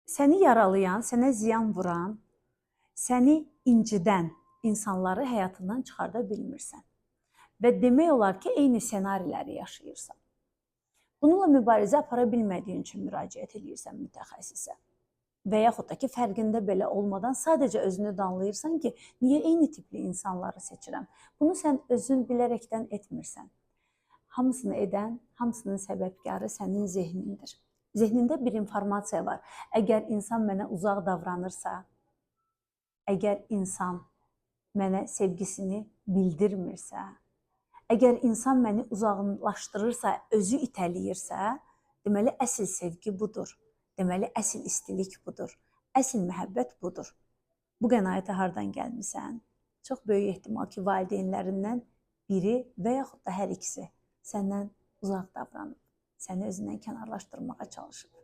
Səni yaralayan, sənə ziyan vuran, səni incidən insanları həyatından çıxarda bilmirsən. Və demək olar ki, eyni ssenariləri yaşayırsan. Bununla mübarizə apara bilmədiyin üçün müraciət edirsən mütəxəssisə. Və yaxud da ki, fərqində belə olmadan sadəcə özünü danlayırsan ki, niyə eyni tipli insanları seçirəm? Bunu sən özün bilərəkdən etmirsən. Hamısını edən, hamısının səbəbkarı sənin zehnindir. Zehnində bir informasiya var. Əgər insan mənə uzaq davranırsa, əgər insan mənə sevgisini bildirmirsə, əgər insan məni uzaqlaşdırırsa, özü itələyirsə, deməli əsl sevgi budur. Deməli əsl istilik budur. Əsl məhəbbət budur. Bu qənaətə hardan gəlmisən? Çox böyük ehtimal ki, valideynlərindən biri və yaxud da hər ikisi səndən uzaq davranıb, səni özündən kənarlaşdırmağa çalışıb.